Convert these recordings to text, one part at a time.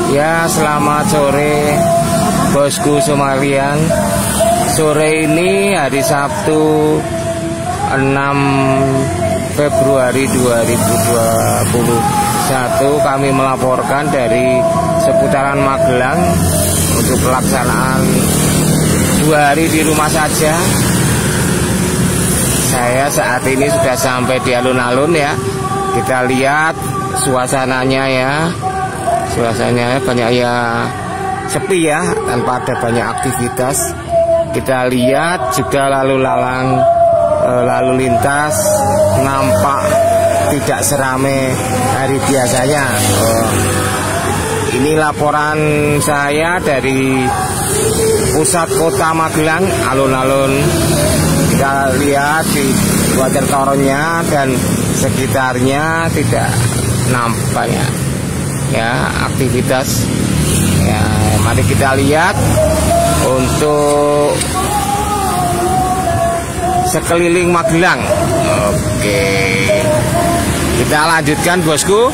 Ya, selamat sore bosku Somalian. Sore ini hari Sabtu 6 Februari 2021 kami melaporkan dari seputaran Magelang untuk pelaksanaan 2 hari di rumah saja. Saya saat ini sudah sampai di alun-alun ya. Kita lihat suasananya ya. Suasananya banyak ya, sepi ya, tanpa ada banyak aktivitas. Kita lihat juga lalu lintas nampak tidak seramai hari biasanya. Ini laporan saya dari pusat kota Magelang, alun-alun. Kita lihat di Watertoronnya dan sekitarnya tidak nampak ya aktivitas ya. Mari kita lihat untuk sekeliling Magelang. Oke, kita lanjutkan bosku.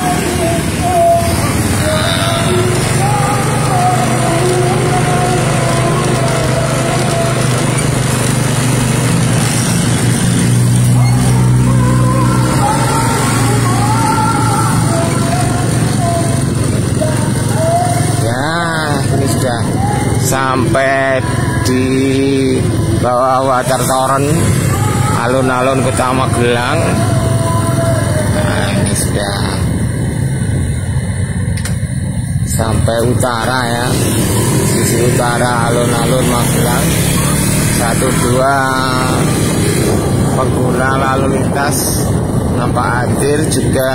Sampai di bawah Watertoron, alun-alun kota Magelang. Nah, ini sudah sampai utara ya, sisi utara alun-alun Magelang. 1-2 pengguna lalu lintas nampak hadir, juga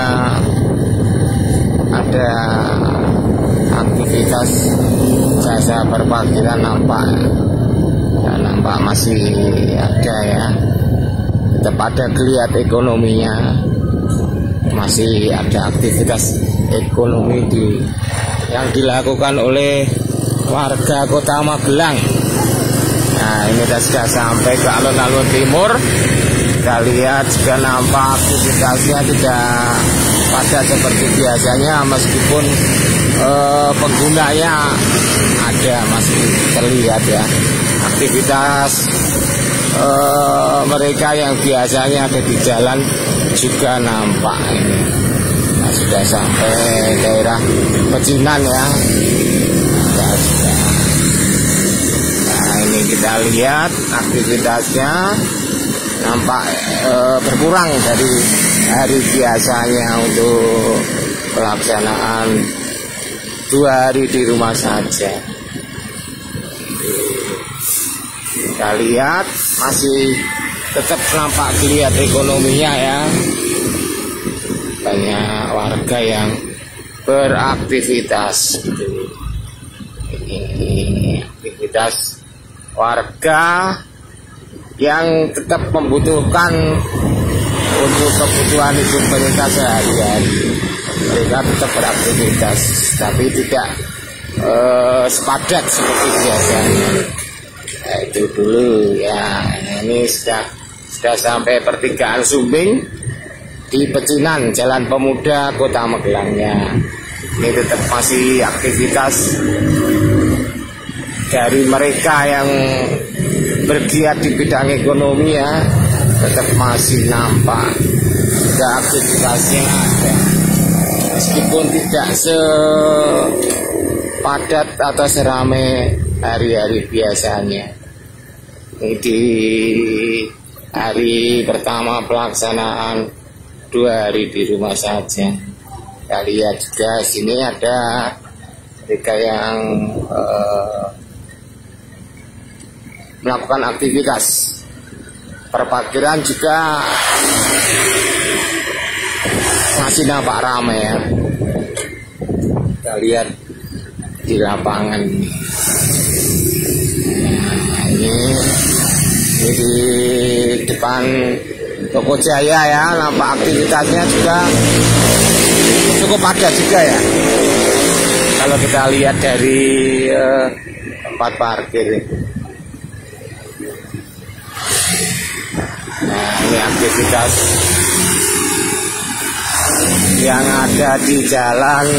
ada aktivitas jasa perparkiran nampak ya, nampak masih ada ya, tetap ada geliat ekonominya, masih ada aktivitas ekonomi yang dilakukan oleh warga kota Magelang. Nah, ini sudah sampai ke alun-alun timur. Kita lihat juga nampak aktivitasnya tidak padat seperti biasanya, meskipun penggunanya ada, masih terlihat ya aktivitas mereka yang biasanya ada di jalan juga nampak. Ini nah, sudah sampai daerah Pecinan ya. Nah, ini kita lihat aktivitasnya nampak berkurang dari hari biasanya untuk pelaksanaan 2 hari di rumah saja. Kita lihat masih tetap nampak geliat ekonominya ya. Banyak warga yang beraktivitas. Ini aktivitas warga yang tetap membutuhkan untuk kebutuhan hidup mereka sehari-hari. Mereka tetap beraktivitas, tapi tidak sepadat seperti biasanya. Nah, itu dulu ya. Ini sudah sampai pertigaan Sumbing di Pecinan, Jalan Pemuda Kota Magelangnya. Ini tetap masih aktivitas dari mereka yang bergiat di bidang ekonomi ya, tetap masih nampak ada aktivitasnya ada, meskipun tidak sepadat atau seramai hari-hari biasanya. Ini di hari pertama pelaksanaan 2 hari di rumah saja. Kita lihat juga sini ada mereka yang melakukan aktivitas perparkiran juga masih nampak ramai ya. Kita lihat di lapangan ini. Nah, ini di depan Toko Jaya ya, nampak aktivitasnya juga cukup padat juga ya. Kalau kita lihat dari tempat parkir. Nah, ini aktivitas yang ada di jalan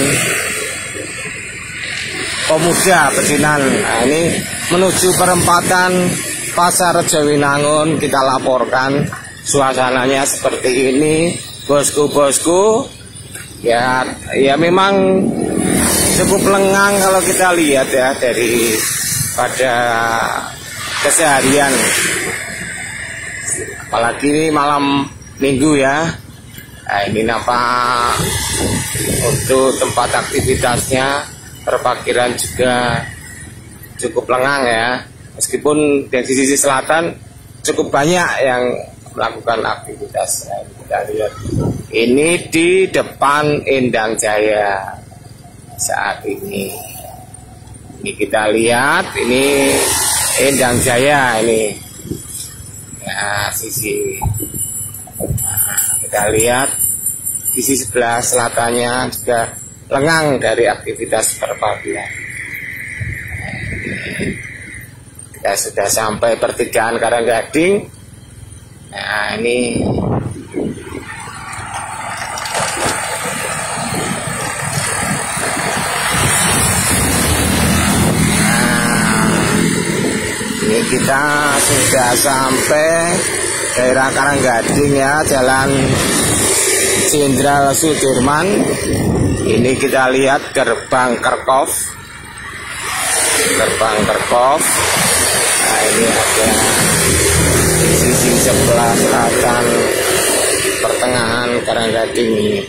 pemuda Pecinan. Nah, ini menuju perempatan Pasar Jawinangun, kita laporkan suasananya seperti ini, bosku-bosku. Ya memang cukup lengang kalau kita lihat ya dari pada keseharian. Apalagi ini malam minggu ya. Nah, ini nampak untuk tempat aktivitasnya, perparkiran juga cukup lengang ya. Meskipun dari sisi selatan cukup banyak yang melakukan aktivitas. Nah, kita lihat ini di depan Endang Jaya saat ini. Ini kita lihat ini Endang Jaya ini. Ya, sisi. Nah, kita lihat sisi sebelah selatannya juga lengang dari aktivitas perparkiran. Kita sudah sampai pertigaan Karanggading. Nah, ini kita sudah sampai daerah Karanggading ya, Jalan Jenderal Sudirman. Ini kita lihat gerbang Kerkov. Nah, ini ada di sisi sebelah selatan pertengahan Karanggading ini,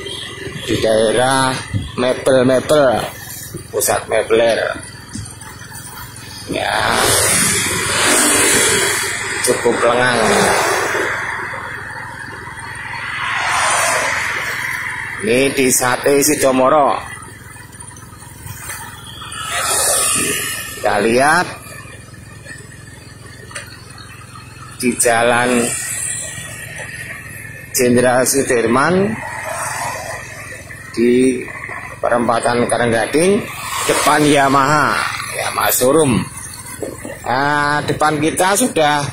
di daerah mebel, pusat mebler. Ya, cukup lengang. Ini di Sate Sidomoro. Kita lihat di Jalan Jenderal Sudirman di perempatan Karanggading, depan Yamaha showroom. Nah, depan kita sudah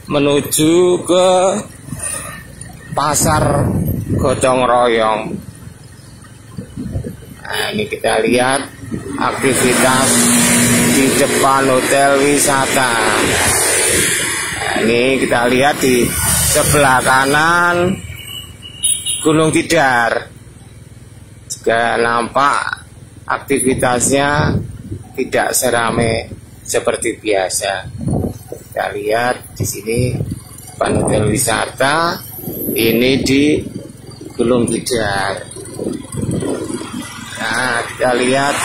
menuju ke Pasar Gotong Royong. Nah, ini kita lihat aktivitas di depan hotel wisata. Nah, ini kita lihat di sebelah kanan Gunung Tidar. Juga nampak aktivitasnya tidak seramai seperti biasa. Kita lihat di sini depan hotel wisata, ini di Gunung Tidar. Nah, kita lihat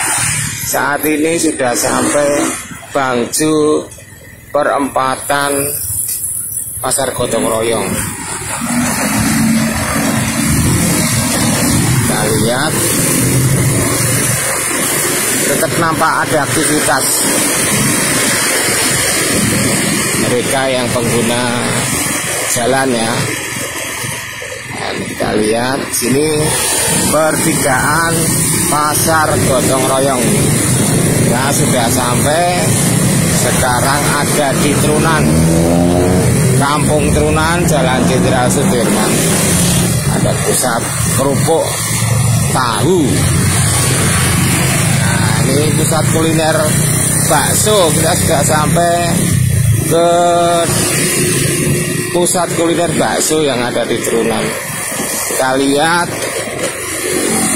saat ini sudah sampai Bangju, perempatan Pasar Gotong Royong. Kita lihat tetap nampak ada aktivitas mereka yang pengguna jalan ya. Dan kita lihat sini pertigaan Pasar Gotong Royong. Ya, sudah sampai. Sekarang ada di Trunan, Kampung Trunan, Jalan Jenderal Sudirman. Ada pusat kerupuk tahu. Nah, ini pusat kuliner bakso. Kita sudah sampai ke pusat kuliner bakso yang ada di Trunan. Kita lihat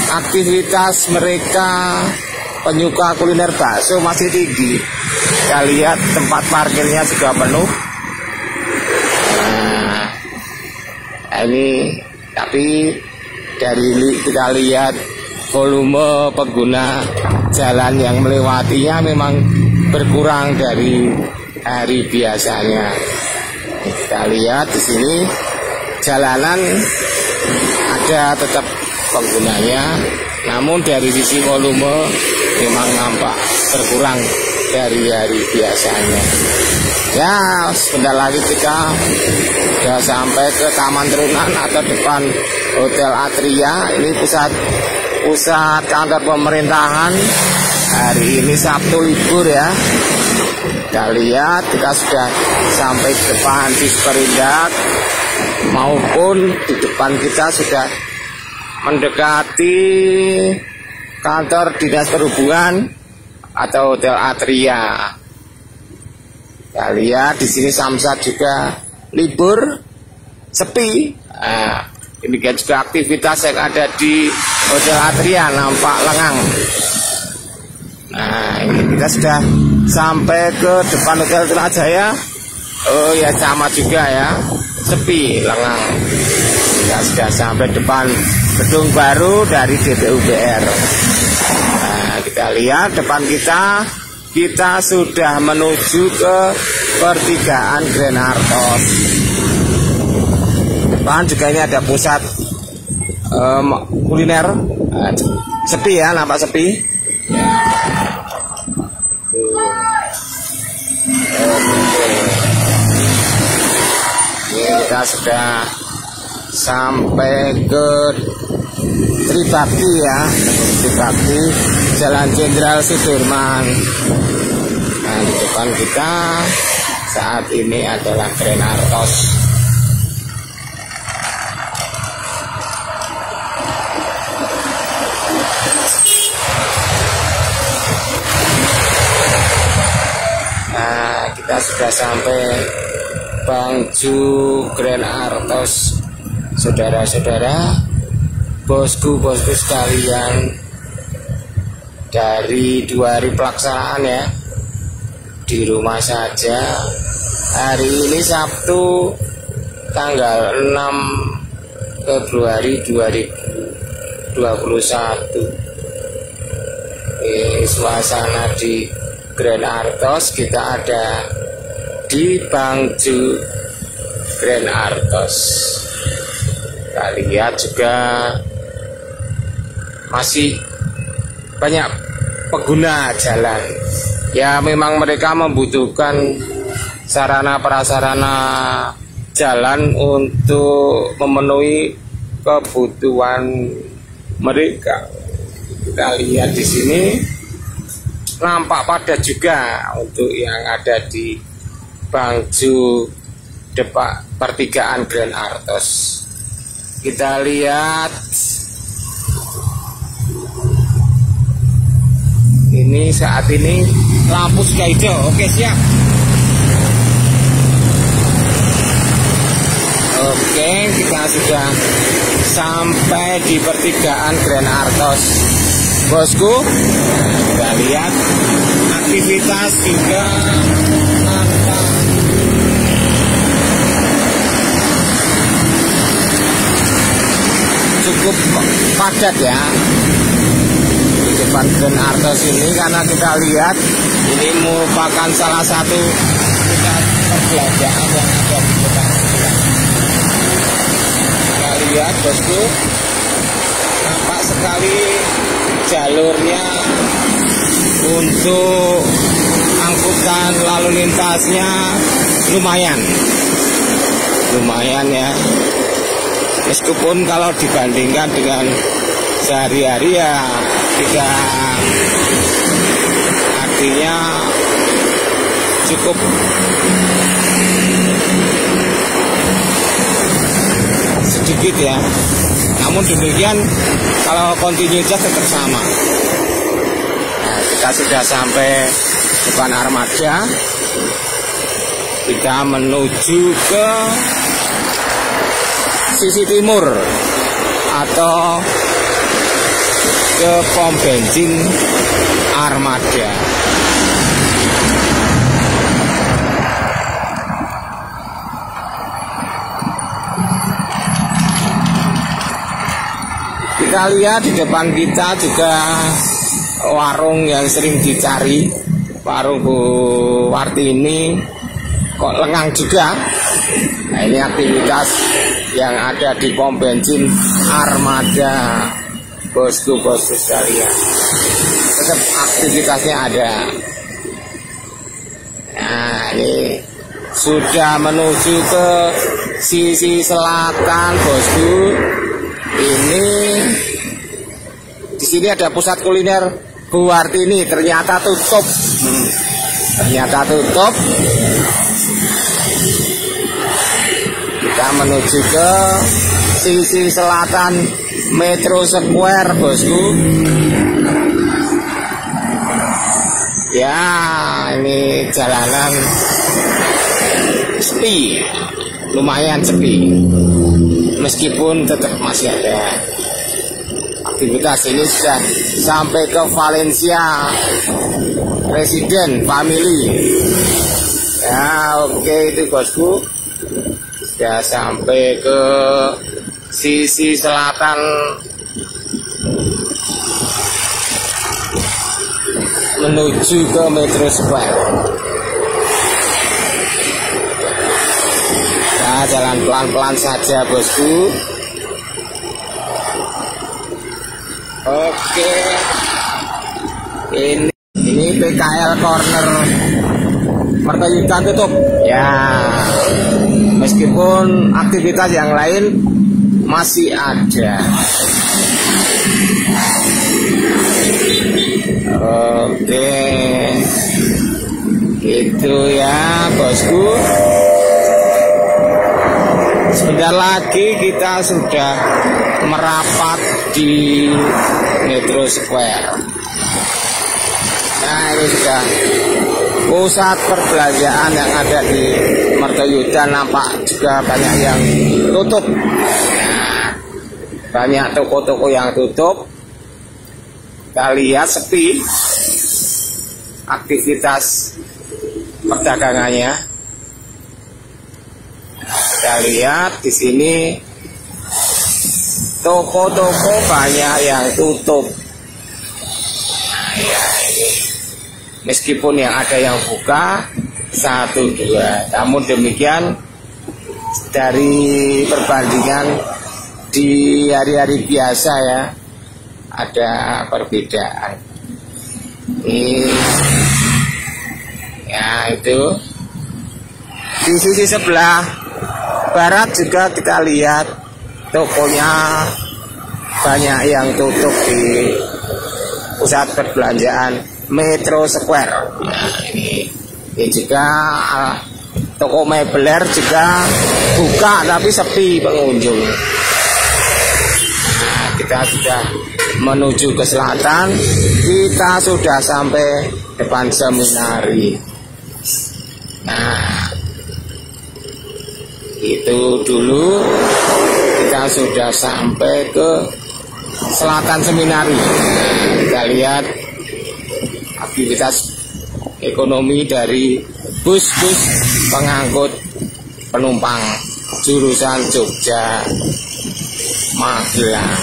aktivitas mereka penyuka kuliner bakso masih tinggi. Kita lihat tempat parkirnya juga penuh. Nah, ini tapi dari kita lihat volume pengguna jalan yang melewatinya memang berkurang dari hari biasanya. Kita lihat di sini jalanan ada tetap penggunanya, namun dari sisi volume memang nampak berkurang dari hari biasanya. Ya, sebentar lagi kita sudah sampai ke Taman Trunan atau depan Hotel Atria. Ini pusat kantor pemerintahan. Hari ini Sabtu libur ya. Kita lihat kita sudah sampai di depan Disperindak, maupun di depan kita sudah mendekati kantor Dinas Perhubungan atau Hotel Atria. Kita lihat di sini Samsat juga libur, sepi. Nah, demikian juga aktivitas yang ada di Hotel Atria nampak lengang. Nah, ini kita sudah sampai ke depan Hotel Trajaya. Oh ya, sama juga ya, sepi, lengang. Kita sudah sampai depan gedung baru dari DPUPR. Nah, kita lihat depan kita sudah menuju ke pertigaan Grand Artos. Depan juga ini ada pusat kuliner. Nah, sepi ya, nampak sepi. Ini kita sudah sampai ke Tribakti ya, Tribakti Jalan Jenderal Sudirman. Nah, di depan kita saat ini adalah Grand Artos. Nah, kita sudah sampai Bangju Grand Artos. Saudara-saudara, bosku-bosku sekalian, dari 2 hari pelaksanaan ya, di rumah saja. Hari ini Sabtu tanggal 6 Februari 2021. Ini suasana di Grand Artos. Kita ada di Bangju Grand Artos. Kita lihat juga masih banyak pengguna jalan. Ya, memang mereka membutuhkan sarana prasarana jalan untuk memenuhi kebutuhan mereka. Kita lihat di sini nampak padat juga untuk yang ada di Bangju depan pertigaan Grand Artos. Kita lihat ini saat ini lampu sudah hijau. Oke, siap. Oke, kita sudah sampai di pertigaan Grand Artos, bosku. Kita lihat aktivitas juga nampak cukup padat ya di depan Grand Artos ini, karena kita lihat ini merupakan salah satu pusat perbelanjaan yang ada di depan kita. Kita lihat, bosku, nampak sekali jalurnya untuk angkutan lalu lintasnya lumayan ya. Meskipun kalau dibandingkan dengan sehari-hari ya tidak, artinya cukup sedikit ya. Namun demikian kalau kontinuitas tetap sama. Nah, kita sudah sampai depan armada. Kita menuju ke sisi timur atau ke pom bensin armada. Kita lihat di depan kita juga warung yang sering dicari, warung Bu Wartini, kok lengang juga. Nah, ini aktivitas yang ada di pom bensin armada, bosku-bosku sekalian. Tetap aktivitasnya ada. Nah, ini sudah menuju ke sisi selatan, bosku. Ini di sini ada pusat kuliner Bu Wartini, ternyata tutup. Ternyata tutup. Kita menuju ke sisi selatan Metro Square, bosku. Ya, ini jalanan sepi, lumayan sepi. Meskipun tetap masih ada aktivitas. Ini sudah sampai ke Valencia Resident Family. Ya, oke, itu bosku. Sudah sampai ke sisi selatan menuju ke Metro Square. Nah, jalan pelan-pelan saja bosku. Oke, ini PKL Corner Mertoyudan tutup ya, meskipun aktivitas yang lain masih ada. Oke, gitu ya bosku. Sebentar lagi kita sudah merapat di Metro Square. Nah, ini sudah pusat perbelanjaan yang ada di Mertoyudan. Nampak juga banyak yang tutup. Nah, banyak toko-toko yang tutup. Kita lihat sepi aktivitas perdagangannya. Kita lihat di sini toko-toko banyak yang tutup. Nah, ya ini. Meskipun yang ada yang buka 1-2, namun demikian dari perbandingan di hari-hari biasa ya, ada perbedaan. Ini ya, itu di sisi sebelah barat juga kita lihat tokonya banyak yang tutup di pusat perbelanjaan Metro Square. Nah, ini juga toko mebeler juga buka tapi sepi pengunjung. Nah, kita sudah menuju ke selatan, kita sudah sampai depan seminari. Nah, itu dulu kita sudah sampai ke selatan seminari. Nah, kita lihat aktivitas ekonomi dari bus-bus pengangkut penumpang jurusan Jogja Magelang.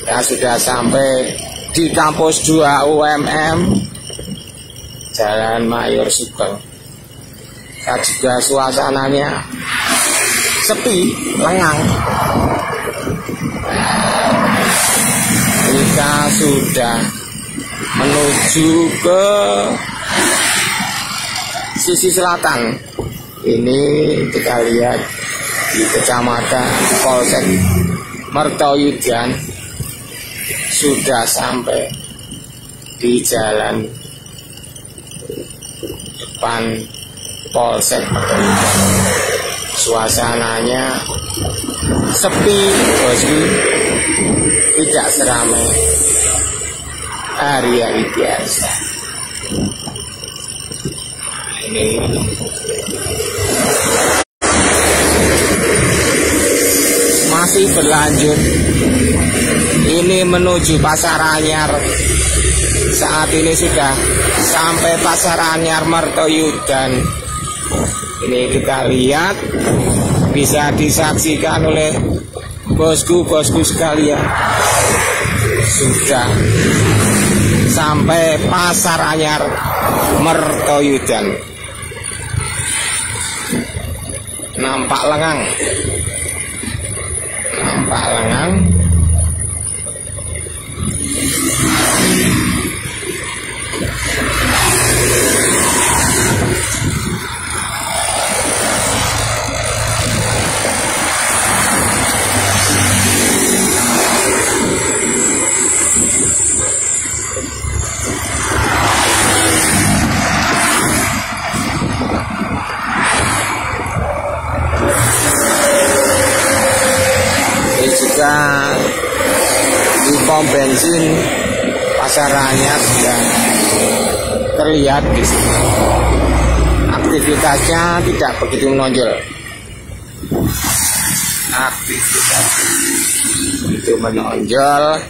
Ya, sudah sampai di kampus 2 UMM Jalan Mayor Sugeng. Ya, juga suasananya sepi, lengang. Kita sudah menuju ke sisi selatan. Ini kita lihat di Kecamatan Polsek Mertoyudan, sudah sampai di jalan depan Polsek Mertoyudan. Suasananya sepi bosku, tidak seramai hari-hari biasa. Ini masih berlanjut. Ini menuju Pasar Anyar. Saat ini sudah sampai Pasar Anyar Mertoyudan. Ini kita lihat, bisa disaksikan oleh bosku-bosku sekalian. Sudah sampai Pasar Anyar Mertoyudan. Nampak lengang. Nampak lengang. Di pom bensin Pasar Anyar sudah terlihat di sini. Aktivitasnya tidak begitu menonjol. Aktivitas itu menonjol,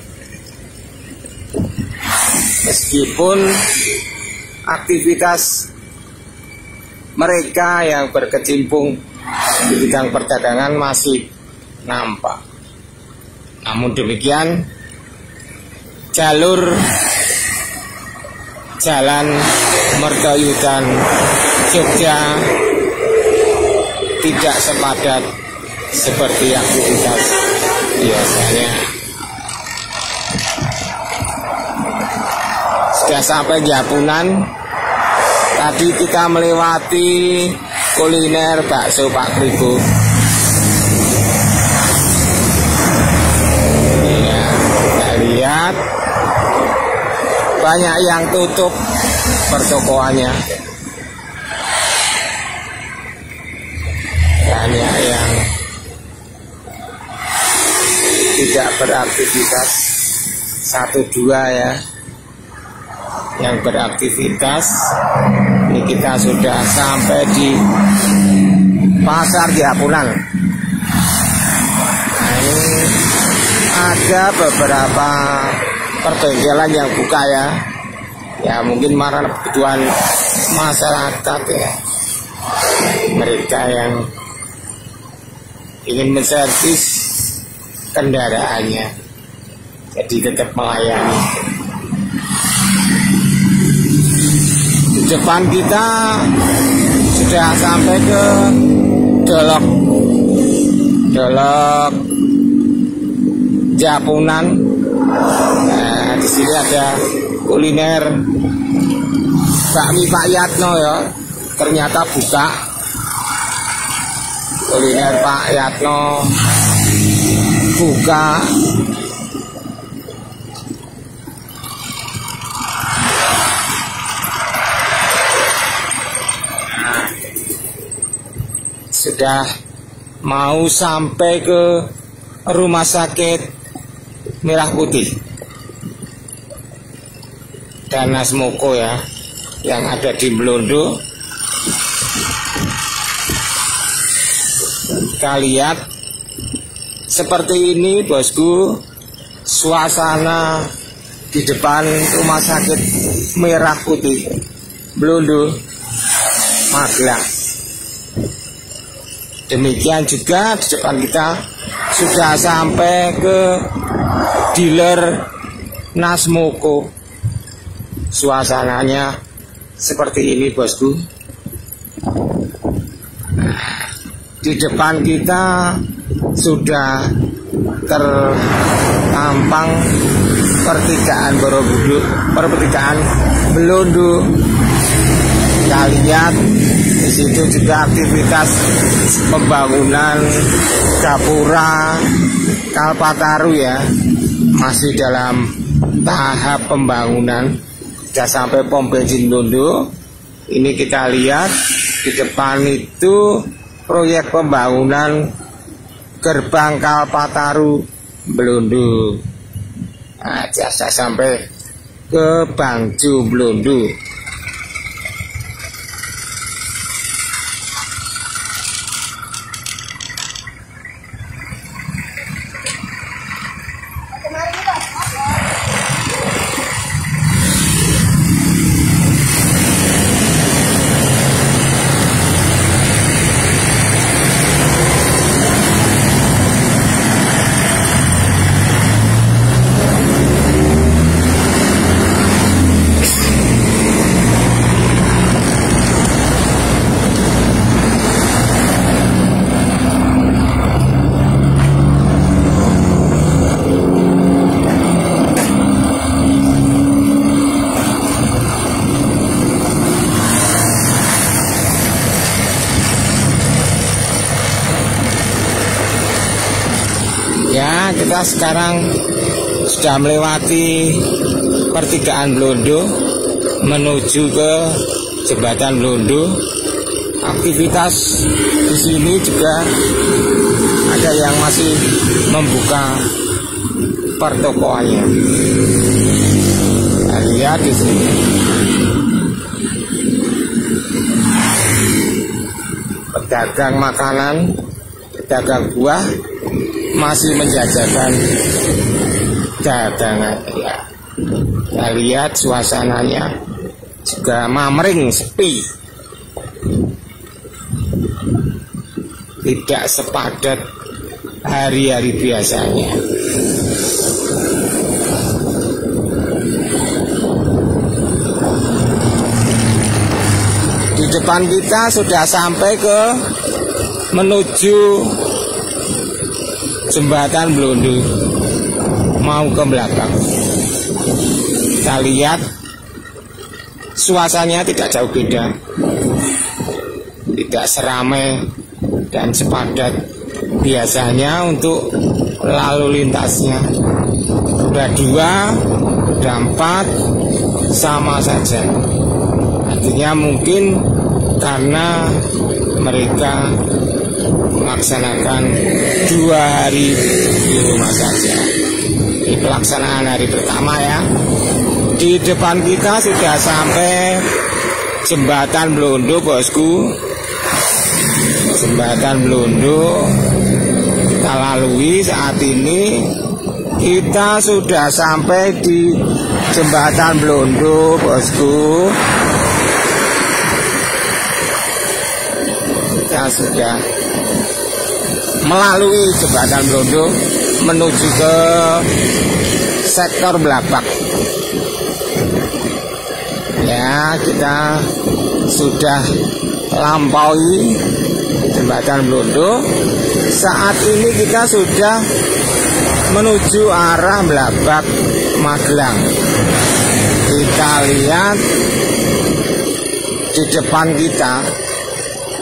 meskipun aktivitas mereka yang berkecimpung di bidang perdagangan masih nampak. Namun demikian, jalur Jalan Mertoyudan Jogja tidak sepadat seperti aktivitas biasanya. Sudah sampai Japunan. Tadi kita melewati kuliner bakso Pak Kribo. Ya, kita lihat banyak yang tutup pertokoannya, banyak yang tidak beraktivitas. 1-2 ya yang beraktivitas. Ini kita sudah sampai di Pasar Japunan. Nah, ini ada beberapa perbengkelan yang buka ya. Ya mungkin marah kebutuhan masyarakat ya. Mereka yang ingin menservis kendaraannya, jadi tetap melayani. Di depan kita sudah sampai ke Dolok Japunan. Nah, di sini ada kuliner bakmi Pak Yatno ya. Ternyata buka. Kuliner Pak Yatno buka. Nah, sudah mau sampai ke Rumah Sakit Merah Putih dan Nasmoko ya, yang ada di Blondo. Kita lihat seperti ini bosku, suasana di depan Rumah Sakit Merah Putih Blondo, Magelang. Demikian juga di depan kita sudah sampai ke dealer Nasmoko. Suasananya seperti ini bosku. Nah, di depan kita sudah tertampang pertigaan Borobudur, pertigaan Blondo. Kita lihat di situ juga aktivitas pembangunan Gapura Kalpataru ya, masih dalam tahap pembangunan. Sudah sampai pom bensin Blondo. Ini kita lihat di depan itu proyek pembangunan gerbang Kalpataru Blondo. Nah, jasa sampai ke Bangjo Blondo. Ya, kita sekarang sudah melewati pertigaan Blondo menuju ke jembatan Blondo. Aktivitas di sini juga ada yang masih membuka pertokoannya. Nah, lihat di sini pedagang makanan, pedagang buah masih menjajakan dagangan ya. Kita lihat suasananya juga mamring, sepi, tidak sepadat hari-hari biasanya. Di depan kita sudah sampai ke menuju jembatan Blondo, mau ke belakang. Kita lihat suasananya tidak jauh beda, tidak seramai dan sepadat biasanya untuk lalu lintasnya. Udah 2, udah 4, sama saja. Artinya mungkin karena mereka melaksanakan 2 hari di rumah saja. Ini pelaksanaan hari pertama ya. Di depan kita sudah sampai jembatan Blondo, bosku. Jembatan Blondo kita lalui saat ini. Kita sudah sampai di jembatan Blondo, bosku. Kita sudah melalui jembatan Blondo menuju ke sektor Blabak. Ya, kita sudah lampaui jembatan Blondo. Saat ini kita sudah menuju arah Blabak Magelang. Kita lihat di depan kita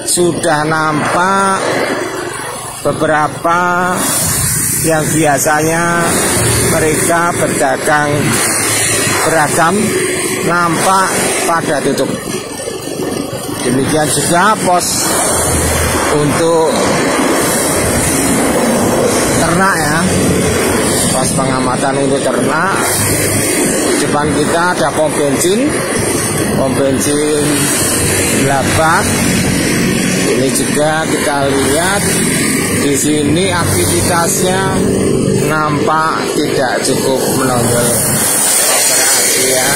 sudah nampak beberapa yang biasanya mereka berdagang beragam, nampak pada tutup. Demikian juga pos untuk ternak ya, pos pengamatan untuk ternak. Di depan kita ada pom bensin Blabak. Ini juga kita lihat di sini aktivitasnya nampak tidak cukup menonjol operasi ya.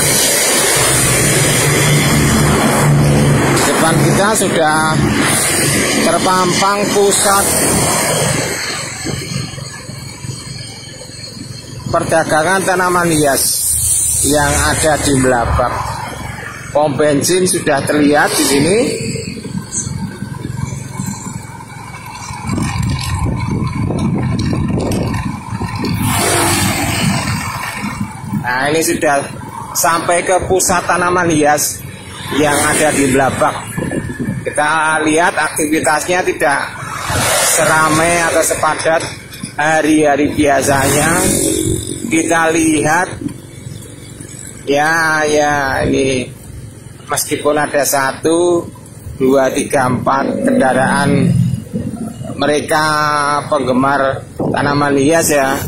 Di depan kita sudah terpampang pusat perdagangan tanaman hias yang ada di Blabak. Pom bensin sudah terlihat di sini. Nah, ini sudah sampai ke pusat tanaman hias yang ada di Blabak. Kita lihat aktivitasnya tidak seramai atau sepadat hari-hari biasanya. Kita lihat ya ini meskipun ada 1, 2, 3, 4 kendaraan mereka penggemar tanaman hias ya,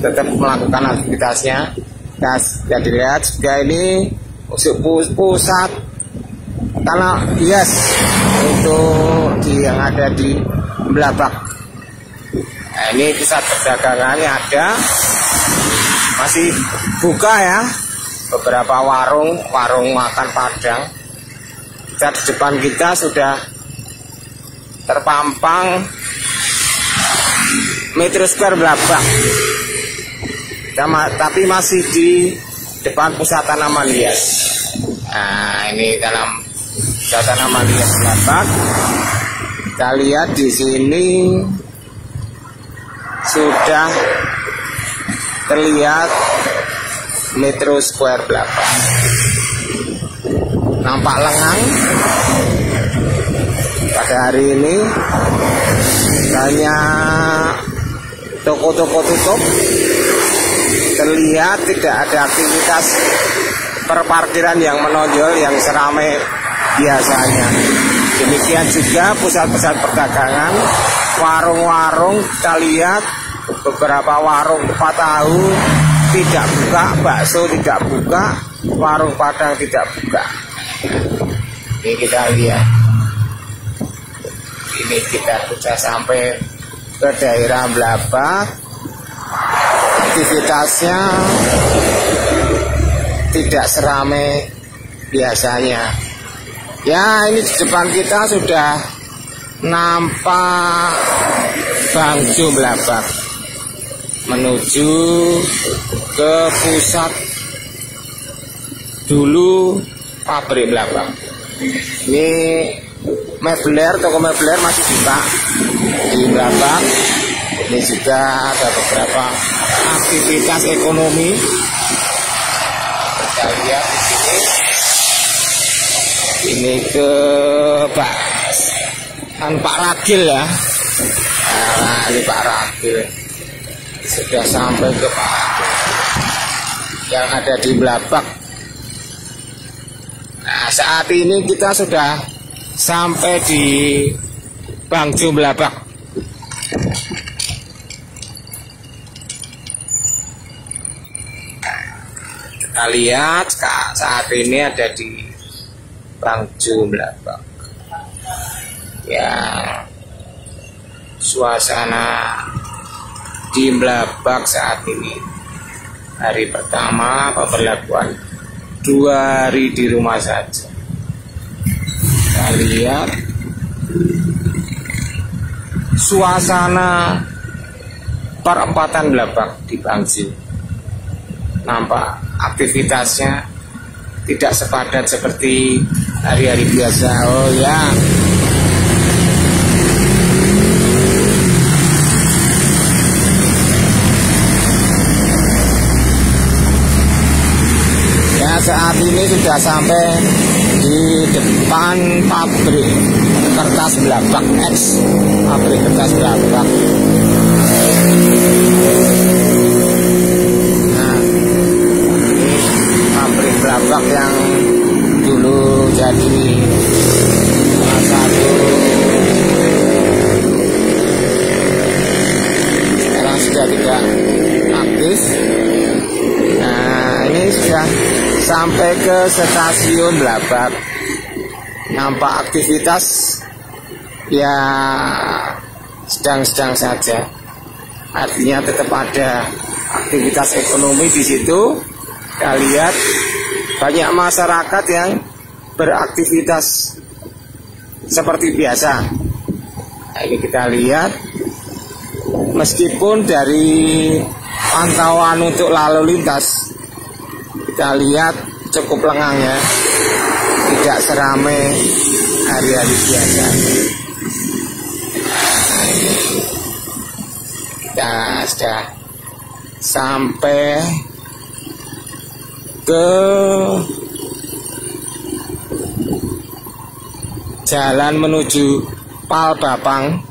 tetap melakukan aktivitasnya. Kita dilihat juga ini pusat tanah hias untuk yang ada di Blabak. Nah, ini pusat perdagangannya ada, masih buka ya, beberapa warung makan Padang. Di depan kita sudah terpampang Metro Square Blabak, tapi masih di depan pusat tanaman hias. Nah, ini pusat tanaman hias Blabak. Kita lihat di sini sudah terlihat Metro Square Blabak. Nampak lengang pada hari ini, banyak toko-toko tutup. Terlihat tidak ada aktivitas perparkiran yang menonjol yang seramai biasanya. Demikian juga pusat-pusat perdagangan, warung-warung. Kita lihat beberapa warung tahu tidak buka, bakso tidak buka, warung Padang tidak buka. Ini kita lihat Ini kita sudah sampai ke daerah Blabak. Aktivitasnya tidak seramai biasanya. Ya, ini di depan kita sudah nampak Bangjo Blabak menuju ke pusat dulu pabrik Blabak. Ini Mebler, toko Mebler masih buka di Blabak. Ini juga ada beberapa aktivitas ekonomi. Kita lihat di sini. Ini ke Pak Ragil ya. Nah, ini Pak Ragil sudah sampai ke Pak Ragil yang ada di Blabak. Nah, saat ini kita sudah sampai di Bangjo Blabak. Kita lihat saat ini ada di Bangjo Blabak. Ya, suasana di Blabak saat ini hari pertama pemberlakuan 2 hari di rumah saja. Kita lihat suasana perempatan Blabak di Bangjo. Nampak aktivitasnya tidak sepadat seperti hari-hari biasa. Oh ya, saat ini sudah sampai di depan pabrik kertas Blabak X, pabrik kertas Blabak. Nah, ini pabrik Blabak yang dulu jadi salah satu, sekarang sudah tidak aktif. Nah, ini sudah sampai ke stasiun Blabak. Nampak aktivitas ya sedang-sedang saja. Artinya tetap ada aktivitas ekonomi di situ. Kita lihat banyak masyarakat yang beraktivitas seperti biasa. Nah, ini kita lihat meskipun dari pantauan untuk lalu lintas kita lihat cukup lengang ya, tidak seramai hari-hari biasa. Kita sudah sampai ke jalan menuju Palbapang.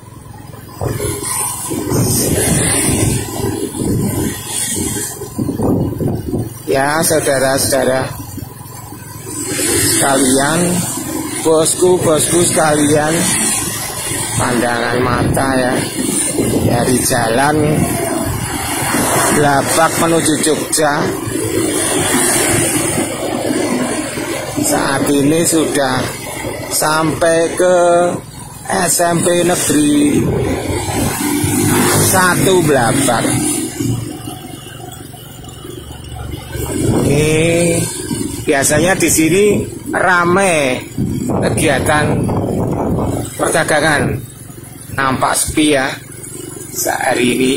Ya, saudara-saudara sekalian, bosku-bosku sekalian, pandangan mata ya dari jalan Blabak menuju Jogja. Saat ini sudah sampai ke SMP Negeri 1 Blabak. Ini biasanya di sini ramai kegiatan perdagangan. Nampak sepi ya sehari ini.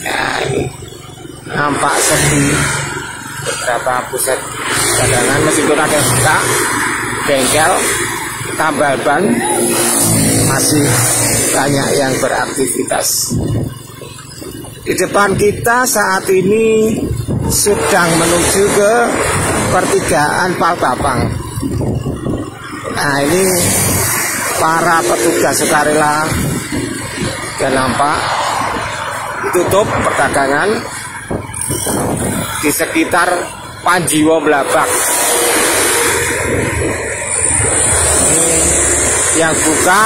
Nah, ini nampak sepi beberapa pusat dagangan, meskipun ada buka bengkel tambal ban, masih banyak yang beraktivitas. Di depan kita saat ini sedang menuju ke pertigaan Palbapang. Nah, ini para petugas sukarela dan nampak ditutup perdagangan di sekitar Panjiwo Blabak. Yang buka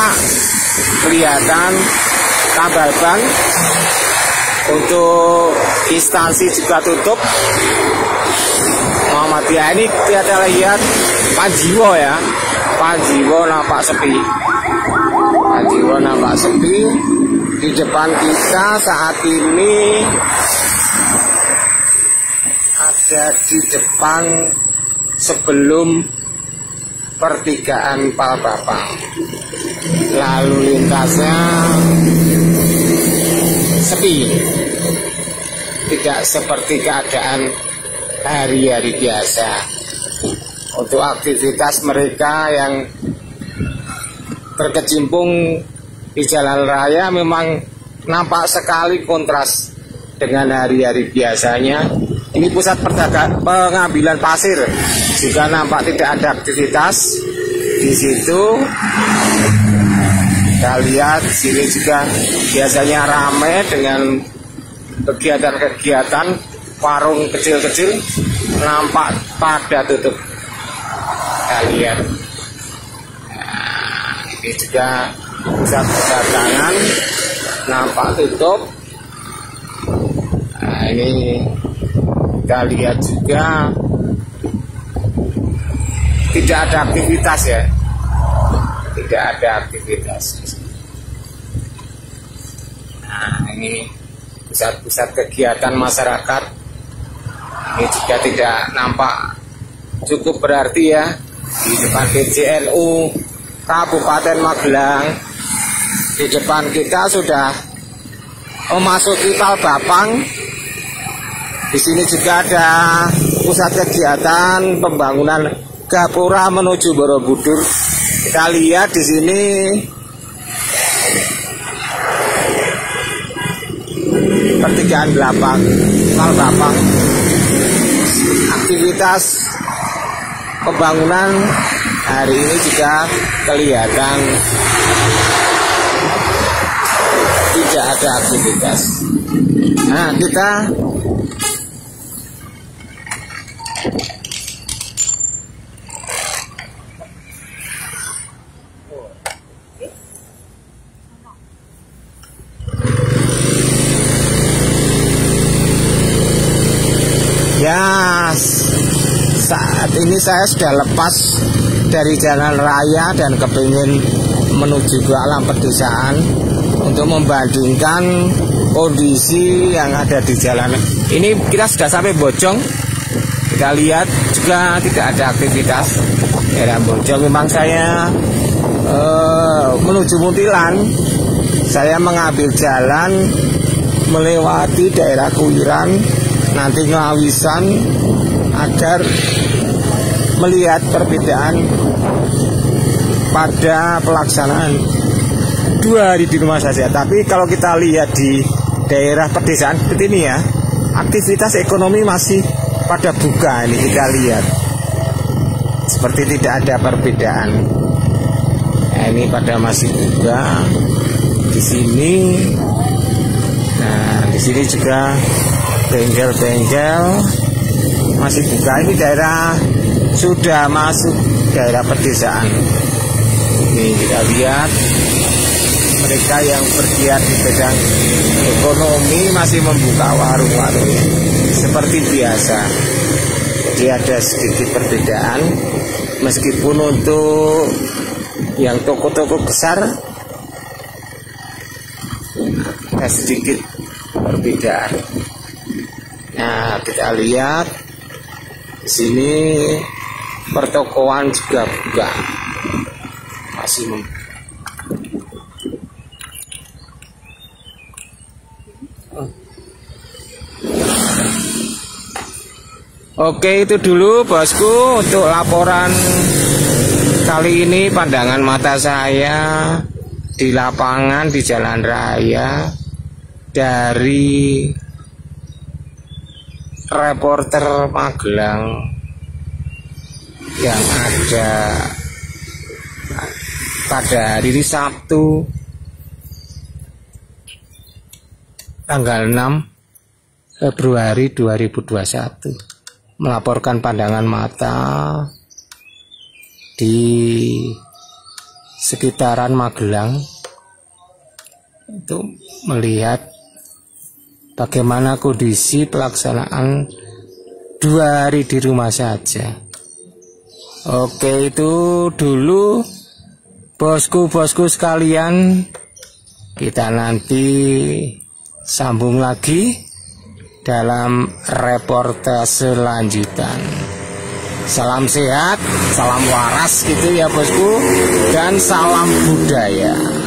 kelihatan tambal ban. Untuk instansi juga tutup. Muhammadiyah ini kita lihat Panjiwo ya, Panjiwo nampak sepi. Panjiwo nampak sepi. Di depan kita saat ini ada di depan sebelum pertigaan Palbapang. Lalu lintasnya sepi, tidak seperti keadaan hari-hari biasa. Untuk aktivitas mereka yang berkecimpung di jalan raya memang nampak sekali kontras dengan hari-hari biasanya. Ini pusat pengambilan pasir, juga nampak tidak ada aktivitas di situ. Kita lihat sini juga biasanya ramai dengan kegiatan-kegiatan, warung kecil-kecil nampak pada tutup. Kita lihat, nah, ini juga pusat perdagangan nampak tutup. Nah, ini kita lihat juga tidak ada aktivitas ya, tidak ada aktivitas. Nah, ini pusat-pusat kegiatan masyarakat ini juga tidak nampak cukup berarti ya. Di depan PJNU Kabupaten Magelang, di depan kita sudah memasuki Palbapang. Di sini juga ada pusat kegiatan pembangunan Gapura menuju Borobudur. Kita lihat di sini pertigaan 8 Palbapang. Aktivitas pembangunan hari ini juga kelihatan tidak ada aktivitas. Nah, kita ya, saat ini saya sudah lepas dari jalan raya dan kepingin menuju ke alam pedesaan untuk membandingkan kondisi yang ada di jalan. Ini kita sudah sampai Bojong. Kita lihat juga tidak ada aktivitas. Daerah Bojong memang saya menuju Muntilan. Saya mengambil jalan melewati daerah Kuiran, nanti Ngawisan, agar melihat perbedaan pada pelaksanaan 2 hari di rumah saja. Tapi kalau kita lihat di daerah pedesaan seperti ini ya, aktivitas ekonomi masih pada buka. Ini kita lihat seperti tidak ada perbedaan. Nah, ini pada masih buka di sini. Nah, di sini juga bengkel-bengkel masih buka. Ini daerah sudah masuk daerah pedesaan. Ini kita lihat mereka yang bergiat di bidang ekonomi masih membuka warung-warung seperti biasa. Jadi ada sedikit perbedaan, meskipun untuk yang toko-toko besar ada sedikit perbedaan. Nah, kita lihat di sini pertokoan juga buka, masih membuka. Oke, itu dulu bosku untuk laporan kali ini, pandangan mata saya di lapangan di jalan raya dari reporter Magelang yang ada pada hari ini Sabtu tanggal 6 Februari 2021, melaporkan pandangan mata di sekitaran Magelang untuk melihat bagaimana kondisi pelaksanaan 2 hari di rumah saja. Oke, itu dulu bosku-bosku sekalian. Kita nanti sambung lagi dalam reportase lanjutan. Salam sehat, salam waras gitu ya bosku, dan salam budaya.